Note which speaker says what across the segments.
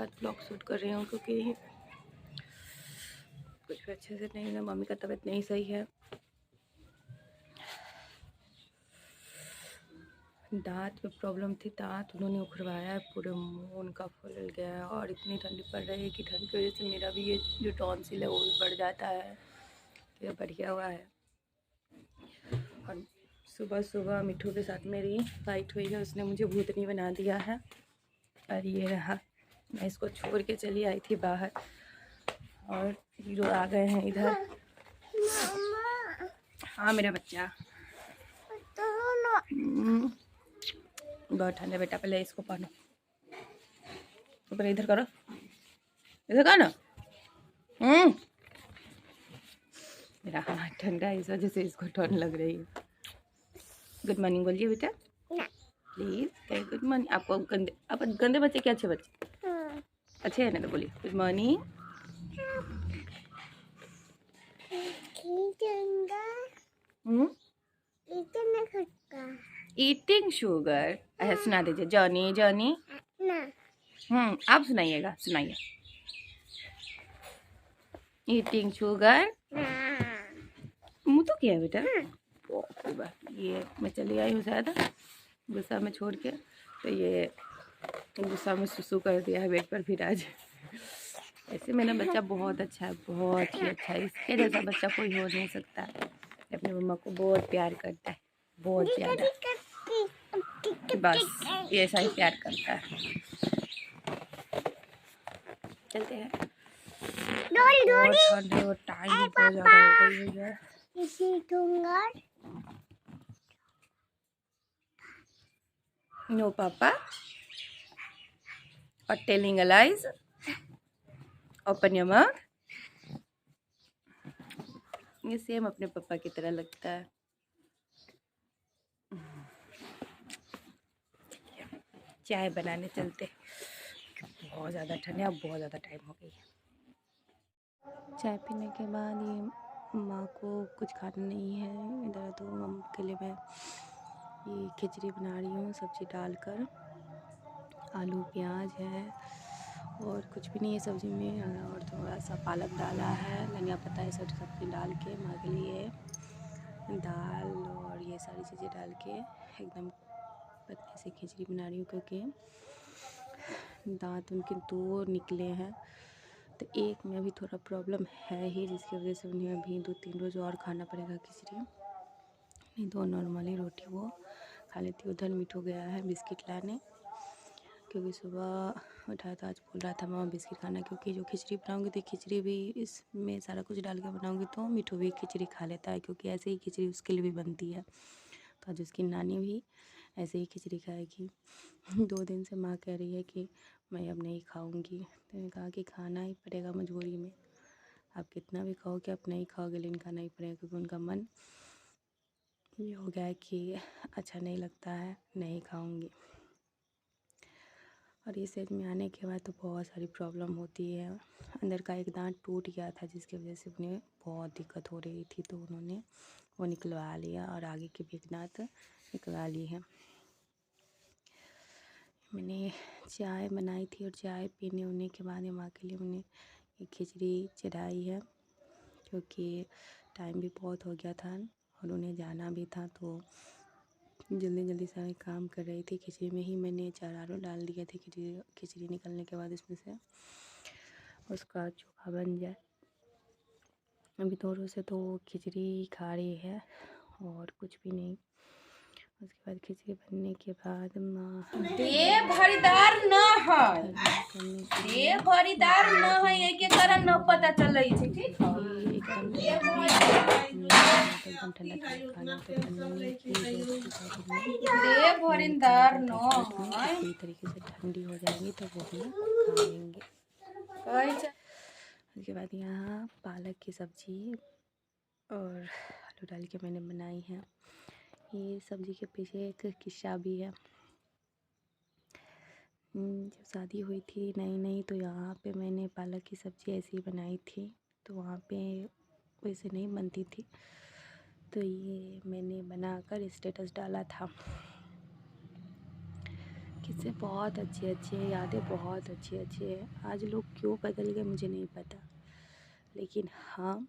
Speaker 1: साथ blog shoot कर रही हूँ क्योंकि कुछ भी अच्छे से नहीं है, मम्मी का तबीयत नहीं सही है। दांत में प्रॉब्लम थी, दांत उन्होंने उखड़वाया है, पूरे मुंह उनका फूल गया है और इतनी ठंडी पड़ रही है कि ठंड की वजह से मेरा भी ये जो टॉन्सिल है वो भी बढ़ जाता है। तो ये बढ़िया हुआ है। और सुबह सुबह मिठू के साथ मेरी फाइट हुई है, उसने मुझे भूतनी बना दिया है। और ये रहा, मैं इसको छोड़ के चली आई थी बाहर और हीरो आ गए हैं इधर। हाँ मेरा बच्चा बहुत ठंडा बेटा, पहले इसको पहनो, तो पहले इधर करो, इधर करो ना। मेरा हाथ ठंडा है, इस वजह से इसको ठंड लग रही है। गुड मॉर्निंग बोलिए बेटा प्लीज। Good morning. आपको गंदे, आप गंदे बच्चे क्या अच्छे बच्चे? अच्छे है ना, तो बोलिए गुड मॉर्निंग। Eating sugar. ऐसा सुना दीजिए, जॉनी जॉनी। आप सुनाइएगा, सुनाइए। Eating sugar. मुँह तो क्या है बेटा? ये मैं चली आई हूँ शायद गुस्सा में छोड़ के, तो ये गुस्सा में सुसु कर दिया है बेड पर फिर आज। ऐसे मेरा बच्चा बहुत अच्छा है, बहुत ही अच्छा है। इसके जैसा बच्चा कोई हो नहीं सकता। अपनी मम्मा को बहुत प्यार करता है, बहुत ज़्यादा। बस ये ऐसा ही प्यार करता है। चलते हैं। बहुत ठंड है और टाइम बहुत ज़्यादा हो गई है। नो पापा और telling lies. Open your mouth. ये सेम अपने पापा की तरह लगता है। चाय बनाने चलते, बहुत ज़्यादा ठंड है, बहुत ज़्यादा टाइम हो गई है। चाय पीने के बाद ये माँ को कुछ खाना नहीं है इधर, तो मम्मी के लिए मैं ये खिचड़ी बना रही हूँ सब्ज़ी डालकर। आलू प्याज है और कुछ भी नहीं है सब्ज़ी में, और थोड़ा सा पालक डाला है, धनिया पत्ता, ये सब सब्ज़ी डाल के माँ के लिए दाल और ये सारी चीज़ें डाल के एकदम पतली सी खिचड़ी बना रही हूँ। क्योंकि दांत उनके 2 निकले हैं, तो एक में अभी थोड़ा प्रॉब्लम है ही, जिसकी वजह से उन्हें अभी 2-3 रोज़ और खाना पड़ेगा खिचड़ी। नहीं तो नॉर्मली रोटी वो खा लेती। उधर मिठू गया है बिस्किट लाने, क्योंकि सुबह उठा था, आज बोल रहा था मामा बिस्किट खाना, क्योंकि जो खिचड़ी बनाऊंगी तो खिचड़ी भी इसमें सारा कुछ डाल के बनाऊंगी तो मिठू भी खिचड़ी खा लेता है, क्योंकि ऐसे ही खिचड़ी उसके लिए भी बनती है। तो आज उसकी नानी भी ऐसे ही खिचड़ी खाएगी। 2 दिन से माँ कह रही है कि मैं अब नहीं खाऊंगी, तो मैंने कहा कि खाना ही पड़ेगा मजबूरी में। आप कितना भी खाओगे, आप नहीं खाओगे, लेकिन खाना ही पड़ेगा, क्योंकि उनका मन ये हो गया है कि अच्छा नहीं लगता है, नहीं खाऊंगी। और इस एज में आने के बाद तो बहुत सारी प्रॉब्लम होती है। अंदर का एक दांत टूट गया था, जिसकी वजह से उन्हें बहुत दिक्कत हो रही थी, तो उन्होंने वो निकलवा लिया और आगे की भी एक दांत निकलवा ली है। मैंने चाय बनाई थी और चाय पीने होने के बाद माँ के लिए मैंने ये खिचड़ी चढ़ाई है, क्योंकि टाइम भी बहुत हो गया था और उन्हें जाना भी था, तो जल्दी जल्दी सारे काम कर रही थी। खिचड़ी में ही मैंने 4 आलू डाल दिए थे, खिचड़ी निकलने के बाद इसमें से उसका चोखा बन जाए। अभी थोड़ों से तो खिचड़ी खा रही है और कुछ भी नहीं। उसके बाद खिचड़ी बनने के बाद माँ
Speaker 2: दे भरीदार न है, दे भरीदार न है, एके कारण न पता चलै छै। ठीक है,
Speaker 1: एकदम ठंडा खाना तो बनने की
Speaker 2: दे भरीदार न है,
Speaker 1: पूरी तरीके से ठंडी हो जाएंगी तो वो हम खा लेंगे। उसके बाद यहाँ पालक की सब्ज़ी और आलू डाल के मैंने बनाई है। ये सब्ज़ी के पीछे एक किस्सा भी है। जब शादी हुई थी नई नई, तो यहाँ पे मैंने पालक की सब्ज़ी ऐसी ही बनाई थी, तो वहाँ पे वैसे नहीं बनती थी, तो ये मैंने बनाकर स्टेटस डाला था कि से बहुत अच्छे अच्छे यादें, बहुत अच्छे अच्छे हैं। आज लोग क्यों बदल गए मुझे नहीं पता, लेकिन हाँ,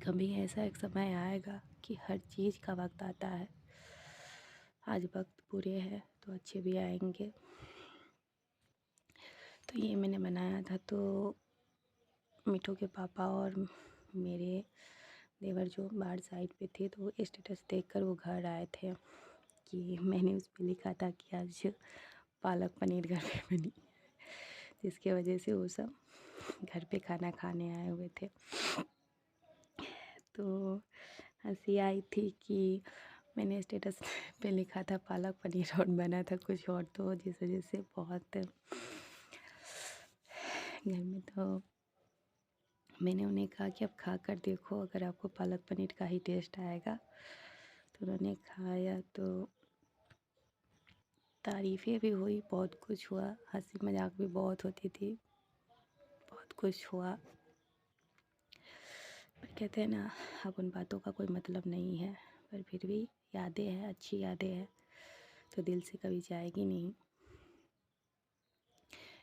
Speaker 1: कभी ऐसा एक समय आएगा कि हर चीज़ का वक्त आता है। आज वक्त बुरे हैं तो अच्छे भी आएंगे। तो ये मैंने बनाया था, तो मिठू के पापा और मेरे देवर जो बाहर साइड पे थे, तो वो स्टेटस देखकर वो घर आए थे कि मैंने उस पे लिखा था कि आज पालक पनीर घर पे बनी, जिसके वजह से वो सब घर पे खाना खाने आए हुए थे। तो हंसी आई थी कि मैंने स्टेटस पे लिखा था पालक पनीर और बना था कुछ और, तो जिस वजह से बहुत घर में, तो मैंने उन्हें कहा कि आप खा कर देखो, अगर आपको पालक पनीर का ही टेस्ट आएगा। तो उन्होंने खाया, तो तारीफ़ें भी हुई, बहुत कुछ हुआ, हंसी मजाक भी बहुत होती थी, बहुत कुछ हुआ। पर कहते हैं ना, अब उन बातों का कोई मतलब नहीं है, पर फिर भी यादें हैं, अच्छी यादें हैं, तो दिल से कभी जाएगी नहीं।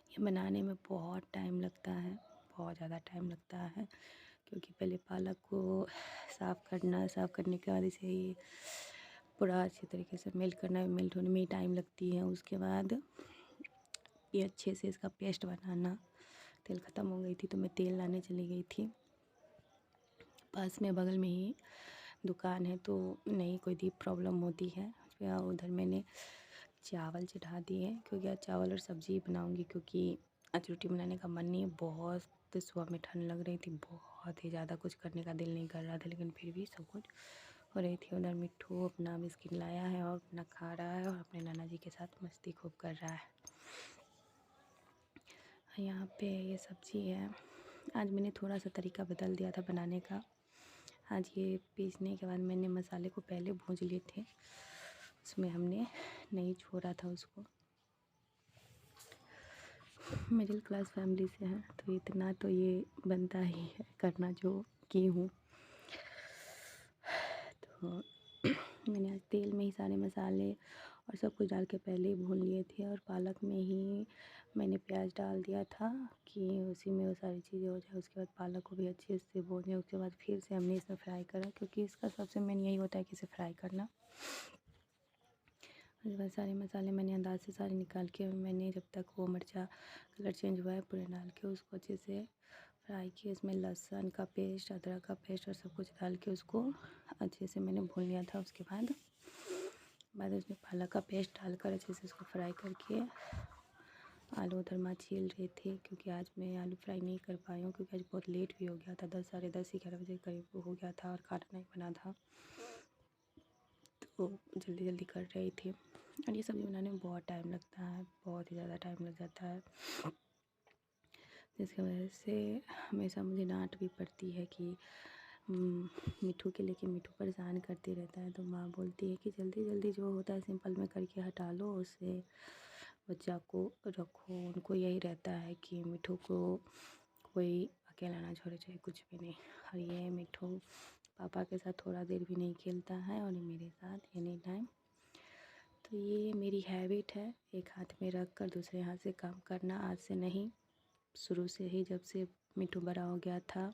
Speaker 1: ये बनाने में बहुत टाइम लगता है, बहुत ज़्यादा टाइम लगता है, क्योंकि पहले पालक को साफ़ करने के बाद इसे ही पूरा अच्छे तरीके से मेल्ट करना है, मेल्ट होने में ही टाइम लगती है। उसके बाद ये अच्छे से इसका पेस्ट बनाना। तेल ख़त्म हो गई थी तो मैं तेल लाने चली गई थी, पास में बगल में ही दुकान है, तो नहीं कोई भी प्रॉब्लम होती है। या उधर मैंने चावल चढ़ा दिए, क्योंकि आज चावल और सब्ज़ी बनाऊंगी, क्योंकि आज रोटी बनाने का मन नहीं है। बहुत सुबह में ठंड लग रही थी, बहुत ही ज़्यादा, कुछ करने का दिल नहीं कर रहा था, लेकिन फिर भी सब कुछ हो रही थी। उधर मिट्ठू अपना बिस्किट लाया है और अपना खा रहा है, और अपने नाना जी के साथ मस्ती खूब कर रहा है। यहाँ पे ये सब्ज़ी है। आज मैंने थोड़ा सा तरीका बदल दिया था बनाने का। आज ये पीसने के बाद मैंने मसाले को पहले भूंज लिए थे, उसमें हमने नहीं छोड़ा था उसको। मिडिल क्लास फैमिली से है, तो इतना तो ये बनता ही है करना, जो की हूँ। तो मैंने आज तेल में ही सारे मसाले और सब कुछ डाल के पहले ही भून लिए थे, और पालक में ही मैंने प्याज डाल दिया था कि उसी में वो सारी चीज़ें हो जाए। उसके बाद पालक को भी अच्छे से भूने, उसके बाद फिर से हमने इसे फ्राई करा, क्योंकि इसका सबसे मेन यही होता है कि इसे फ्राई करना। उसके बाद सारे मसाले मैंने अंदाज से सारे निकाल के, मैंने जब तक वो मिर्चा कलर चेंज हुआ है पूरे डाल के उसको अच्छे से फ्राई किया। इसमें लहसुन का पेस्ट, अदरक का पेस्ट और सब कुछ डाल के उसको अच्छे से मैंने भून लिया था। उसके बाद उसमें पालक का पेस्ट डालकर अच्छे से उसको फ्राई करके, आलू उधर माँ छील रही थी, क्योंकि आज मैं आलू फ्राई नहीं कर पाई हूँ, क्योंकि आज बहुत लेट भी हो गया था, 10 साढ़े 10 11 बजे करीब हो गया था, और खाना नहीं बना था, तो जल्दी जल्दी कर रही थी। और ये सब्ज़ी बनाने में बहुत टाइम लगता है, बहुत ही ज़्यादा टाइम लग जाता है, जिसकी वजह से हमेशा मुझे डांट भी पड़ती है कि मिठू के लेके मिठू परेशान करते रहता है। तो माँ बोलती है कि जल्दी जल्दी जो होता है सिंपल में करके हटा लो, उससे बच्चा को रखो। उनको यही रहता है कि मिठू को कोई अकेला ना छोड़े, चाहे कुछ भी नहीं। और ये मिठू पापा के साथ थोड़ा देर भी नहीं खेलता है, और मेरे साथ एनी टाइम। तो ये मेरी हैबिट है, एक हाथ में रख कर दूसरे हाथ से काम करना। आज से नहीं, शुरू से ही, जब से मिठू बड़ा हो गया था,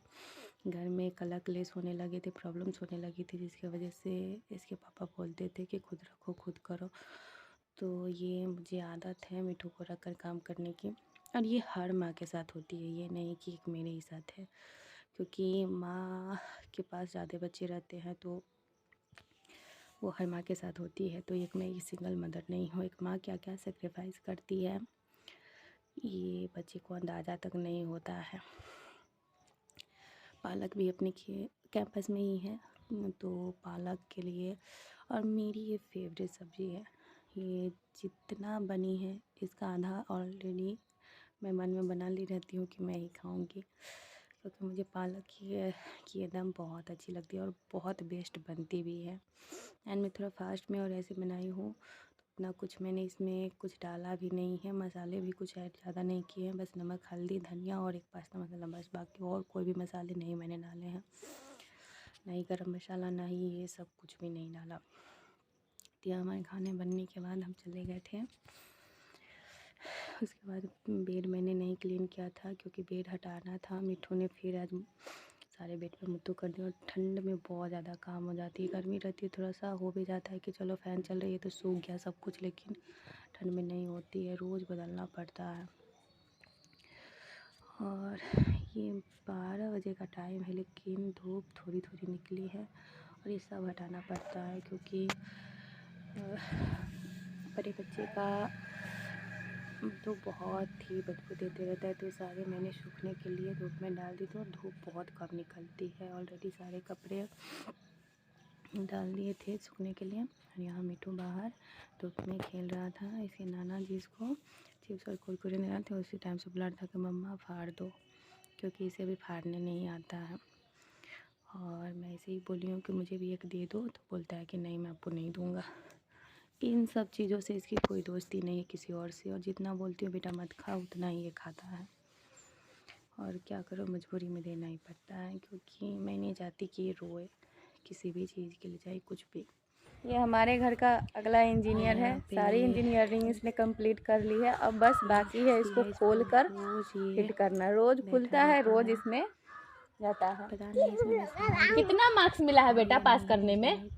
Speaker 1: घर में कलह क्लेश होने लगे थे, प्रॉब्लम्स होने लगी थी, जिसकी वजह से इसके पापा बोलते थे कि खुद रखो, खुद करो। तो ये मुझे आदत है मिठू को रख कर काम करने की, और ये हर माँ के साथ होती है, ये नहीं कि एक मेरे ही साथ है। क्योंकि माँ के पास ज़्यादा बच्चे रहते हैं, तो वो हर माँ के साथ होती है। तो एक मैं ये सिंगल मदर नहीं हूँ, एक माँ क्या क्या सेक्रीफाइस करती है ये बच्चे को अंदाज़ा तक नहीं होता है। पालक भी अपने कैंपस में ही है, तो पालक के लिए, और मेरी ये फेवरेट सब्ज़ी है। ये जितना बनी है इसका आधा ऑलरेडी मैं मन में बना ली रहती हूँ कि मैं ही खाऊंगी, क्योंकि मुझे पालक की एकदम बहुत अच्छी लगती है, और बहुत बेस्ट बनती भी है। एंड मैं थोड़ा फास्ट में और ऐसे बनाई हूँ, तो उतना कुछ मैंने इसमें कुछ डाला भी नहीं है, मसाले भी कुछ ऐड ज़्यादा नहीं किए हैं, बस नमक, हल्दी, धनिया और एक पास्ता मसाला, बस। बाकी और कोई भी मसाले नहीं मैंने डाले हैं, ना ही गरम मसाला, ना ही ये सब कुछ भी नहीं डाला। दिया। हमारे खाने बनने के बाद हम चले गए थे। उसके बाद बेड मैंने नहीं क्लीन किया था क्योंकि बेड हटाना था। मिठू ने फिर आज सारे बेड पे मुद्दू कर दिया। और ठंड में बहुत ज़्यादा काम हो जाती है। गर्मी रहती है थोड़ा सा हो भी जाता है कि चलो फ़ैन चल रही है तो सूख गया सब कुछ, लेकिन ठंड में नहीं होती है, रोज़ बदलना पड़ता है। और ये 12 बजे का टाइम है लेकिन धूप थोड़ी थोड़ी निकली है और ये सब हटाना पड़ता है क्योंकि बड़े बच्चे का तो बहुत ही बदबू देते रहता है। तो सारे मैंने सूखने के लिए धूप में डाल दी थी और धूप बहुत कम निकलती है। ऑलरेडी सारे कपड़े डाल दिए थे सूखने के लिए। और यहाँ मिठू बाहर धूप में खेल रहा था। इसके नाना जी इसको चिप्स और कुरकुरे दे रहे थे। उसी टाइम से बुला रहा था कि मम्मा फाड़ दो, क्योंकि इसे भी फाड़ने नहीं आता है। और मैं ऐसे ही बोली हूँ कि मुझे भी एक दे दो, तो बोलता है कि नहीं मैं आपको नहीं दूँगा। इन सब चीज़ों से इसकी कोई दोस्ती नहीं है किसी और से। और जितना बोलती हूँ बेटा मत खा, उतना ही ये खाता है। और क्या करो, मजबूरी में देना ही पड़ता है क्योंकि मैं नहीं चाहती कि ये रोए किसी भी चीज़ के लिए, चाहे कुछ भी। ये हमारे घर का अगला इंजीनियर है। सारी इंजीनियरिंग इसने कंप्लीट कर ली है। अब बस बाकी है इसको खोल कर फिट करना। रोज़ खुलता है, रोज़ इसमें जाता है। पता नहीं इसमें
Speaker 2: कितना मार्क्स मिला है बेटा पास करने में?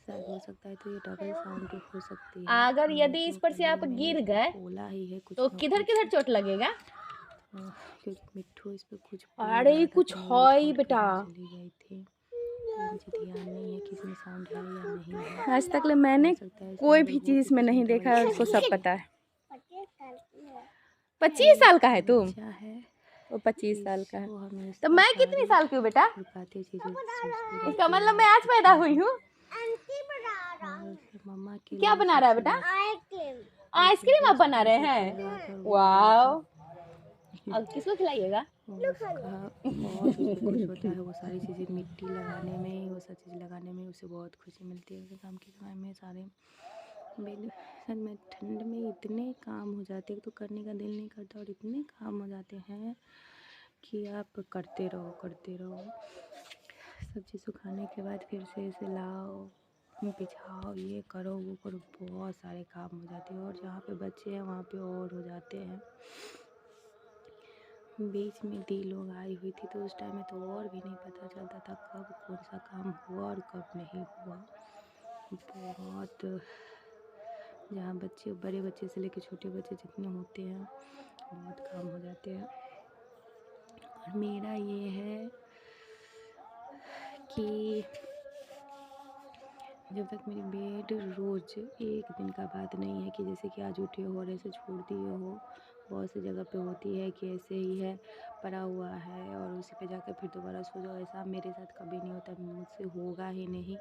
Speaker 1: शायद हो सकता है, तो ये डबल साउंड हो सकती है।
Speaker 2: अगर यदि इस पर से आप गिर गए
Speaker 1: बोला ही है कुछ
Speaker 2: तो
Speaker 1: ना
Speaker 2: किधर किधर चोट लगेगा?
Speaker 1: क्योंकि मिट्ठू इस पे कुछ
Speaker 2: अरे कुछ है ही बेटा।
Speaker 1: चली गई थी। मुझे ध्यान नहीं है कि इसमें साउंड है या नहीं है।
Speaker 2: आज तक ले मैंने कोई भी चीज़ इसमें नहीं देखा है, उसको सब पता है। 25 साल का है तुम?
Speaker 1: है
Speaker 2: वो 25 साल का है। तो मैं कितनी साल की हूँ बेटा? इसका मतलब मैं आज पैदा हुई हूँ।
Speaker 1: मम्मा के
Speaker 2: क्या बना रहा है बेटा? आइसक्रीम आप बना रहे हैं? वाओ। अब किसको खिलाइएगा?
Speaker 1: बहुत खुश होता है। वो सारी चीज़ें मिट्टी लगाने में, वो सब चीज़ लगाने में उसे बहुत खुशी मिलती है। शाम के समय में सारे सच में ठंड में इतने काम हो जाते हैं तो करने का दिल नहीं करता। और इतने काम हो जाते हैं कि आप करते रहो करते रहो। सब्जी सुखाने के बाद फिर से इसे लाओ, बिछाओ, ये करो वो करो, बहुत सारे काम हो जाते हैं। और जहाँ पे बच्चे हैं वहाँ पे और हो जाते हैं। बीच में दी लोग आई हुई थी तो उस टाइम में तो और भी नहीं पता चलता था कब कौन सा काम हुआ और कब नहीं हुआ। बहुत जहाँ बच्चे, बड़े बच्चे से लेकर छोटे बच्चे जितने होते हैं बहुत काम हो जाते हैं। और मेरा ये है कि जब तक मेरी बेड रोज़, एक दिन का बात नहीं है कि जैसे कि आज उठे हो और ऐसे छोड़ दिए हो। बहुत सी जगह पे होती है कि ऐसे ही है, पड़ा हुआ है और उसी पे जाकर फिर दोबारा सो जाओ। ऐसा मेरे साथ कभी नहीं होता, मुझसे होगा ही नहीं।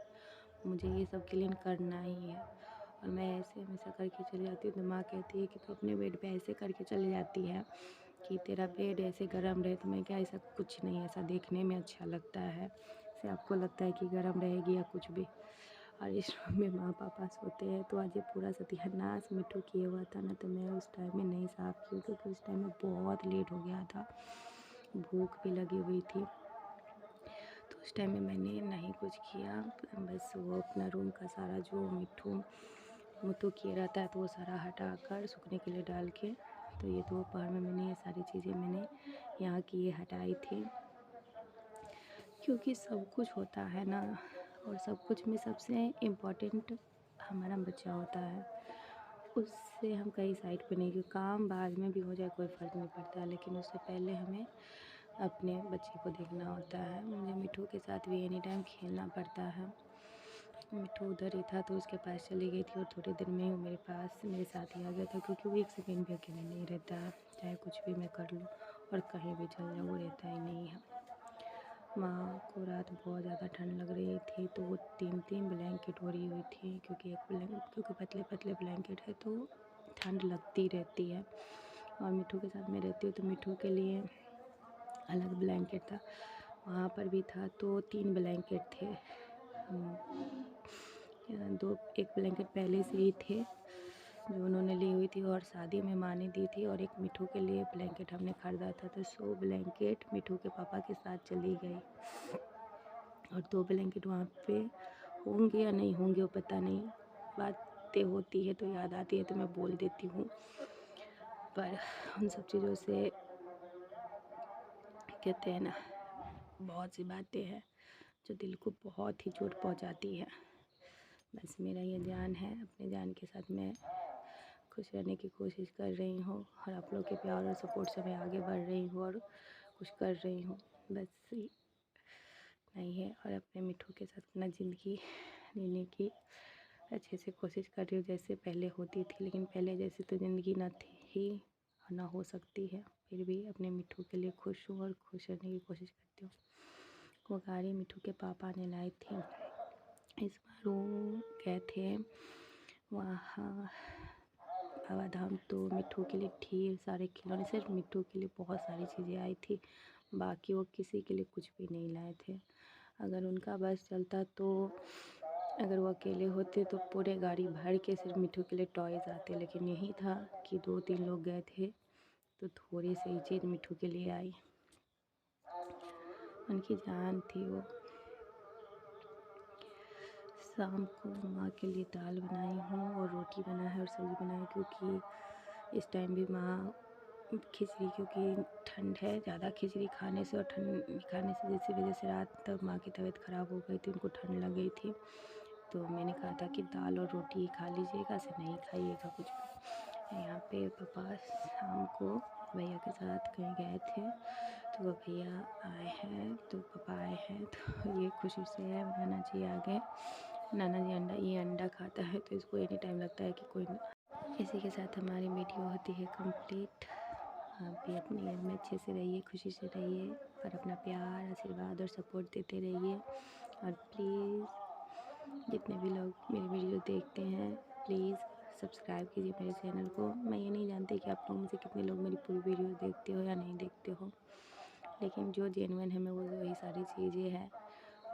Speaker 1: मुझे ये सब क्लीन करना ही है और मैं ऐसे हमेशा करके चली जाती हूँ। तो माँ कहती है कि तू अपने बेड पे ऐसे करके चली जाती है कि तेरा बेड ऐसे गर्म रहे। तो मैं क्या, ऐसा कुछ नहीं, ऐसा देखने में अच्छा लगता है। ऐसे आपको लगता है कि गर्म रहेगी या कुछ भी। और इस रूम में माँ पापा सोते हैं। तो आज ये पूरा सत्यानाश मिट्ठू किए हुआ था ना, तो मैं उस टाइम में नहीं साफ़ की क्योंकि उस टाइम में बहुत लेट हो गया था, भूख भी लगी हुई थी। तो उस टाइम में मैंने नहीं कुछ किया, बस वो अपना रूम का सारा जो मिट्ठू मुत्तू किए रहता है तो वो सारा हटा कर सूखने के लिए डाल के, तो ये दोपहर में मैंने ये सारी चीज़ें मैंने यहाँ की ये हटाई थी। क्योंकि सब कुछ होता है ना, और सब कुछ में सबसे इम्पोर्टेंट हमारा बच्चा होता है। उससे हम कहीं साइड पे नहीं, क्योंकि काम बाद में भी हो जाए कोई फ़र्क नहीं पड़ता, लेकिन उससे पहले हमें अपने बच्चे को देखना होता है। मुझे मिट्ठू के साथ भी एनी टाइम खेलना पड़ता है। मिट्ठू उधर ही था तो उसके पास चली गई थी और थोड़ी देर में ही वो मेरे पास मेरे साथ ही आ गया था, क्योंकि वो एक सेकेंड भी अकेले नहीं रहता है। चाहे कुछ भी मैं कर लूँ और कहीं भी चल जाऊँ, वो रहता ही नहीं है। माँ को रात बहुत ज़्यादा ठंड लग रही थी तो वो 3-3 ब्लैंकेट ओढ़ी हुई थी, क्योंकि पतले पतले ब्लैंकेट है तो ठंड लगती रहती है। और मिट्ठू के साथ मैं रहती हूँ तो मिट्ठू के लिए अलग ब्लैंकेट था, वहाँ पर भी था, तो 3 ब्लैंकेट थे। एक ब्लैंकेट पहले से ही थे जो उन्होंने ली हुई थी और शादी में माँ ने दी थी, और एक मिट्ठू के लिए ब्लैंकेट हमने ख़रीदा था। तो 100 ब्लैंकेट मिट्ठू के पापा के साथ चली गई और 2 ब्लैंकेट वहाँ पे होंगे या नहीं होंगे वो पता नहीं, बातें होती है तो याद आती है तो मैं बोल देती हूँ, पर उन सब चीज़ों से कहते हैं ना, बहुत सी बातें हैं जो दिल को बहुत ही चोट पहुँचाती है। बस मेरा ये जान है, अपने जान के साथ मैं खुश रहने की कोशिश कर रही हूँ और आप लोग के प्यार और सपोर्ट से मैं आगे बढ़ रही हूँ और कुछ कर रही हूँ, बस नहीं है। और अपने मिठू के साथ अपना ज़िंदगी जीने की अच्छे से कोशिश कर रही हूँ जैसे पहले होती थी, लेकिन पहले जैसे तो ज़िंदगी ना थी ही और ना हो सकती है। फिर भी अपने मिठू के लिए खुश हूँ और खुश रहने की कोशिश करती हूँ। वो गाड़ी मिठू के पापा ने लाई थी, इस बार वो गए थे वहाँ बाबा धाम, तो मिठू के लिए ढेर सारे खिलौने, सिर्फ मिठू के लिए बहुत सारी चीज़ें आई थी, बाकी वो किसी के लिए कुछ भी नहीं लाए थे। अगर उनका बस चलता तो अगर वो अकेले होते तो पूरे गाड़ी भर के सिर्फ मिठू के लिए टॉयज़ आते, लेकिन यही था कि 2-3 लोग गए थे तो थोड़ी सी चीज़ मिठू के लिए आई। उनकी जान थी वो। शाम को माँ के लिए दाल बनाई हूँ और रोटी बना है और सब्ज़ी बनाई, क्योंकि इस टाइम भी माँ खिचड़ी, क्योंकि ठंड है, ज़्यादा खिचड़ी खाने से और ठंड खाने से जिसकी वजह से रात तक माँ की तबीयत ख़राब हो गई थी, उनको ठंड लग गई थी। तो मैंने कहा था कि दाल और रोटी खा लीजिएगा, ऐसे नहीं खाइएगा कुछ भी। यहाँ पे पापा शाम को भैया के साथ कहीं गए थे, तो वो भैया आए हैं, तो पापा आए हैं, तो ये खुशी से है। नाना जी आ गए। नाना जी ये अंडा खाता है, तो इसको एनी टाइम लगता है कि कोई ना। इसी के साथ हमारी वीडियो होती है कंप्लीट। आप भी अपने घर में अच्छे से रहिए, खुशी से रहिए और अपना प्यार, आशीर्वाद और सपोर्ट देते रहिए। और प्लीज़ जितने भी लोग मेरी वीडियो देखते हैं, प्लीज़ सब्सक्राइब कीजिए मेरे चैनल को। मैं ये नहीं जानती कि आप लोग में से कितने लोग मेरी पूरी वीडियो देखते हो या नहीं देखते हो, लेकिन जो जेन्युइन है मैं वो वही सारी चीज़ें हैं।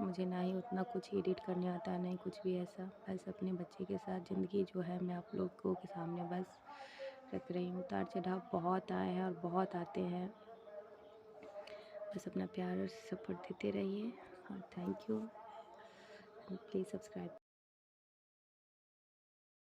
Speaker 1: मुझे ना ही उतना कुछ एडिट करने आता है, नहीं कुछ भी ऐसा। बस अपने बच्चे के साथ ज़िंदगी जो है मैं आप लोगों के सामने बस रख रही हूँ। उतार चढ़ाव बहुत आए हैं और बहुत आते हैं, बस अपना प्यार और सपोर्ट देते रहिए। और थैंक यू, प्लीज़ सब्सक्राइब।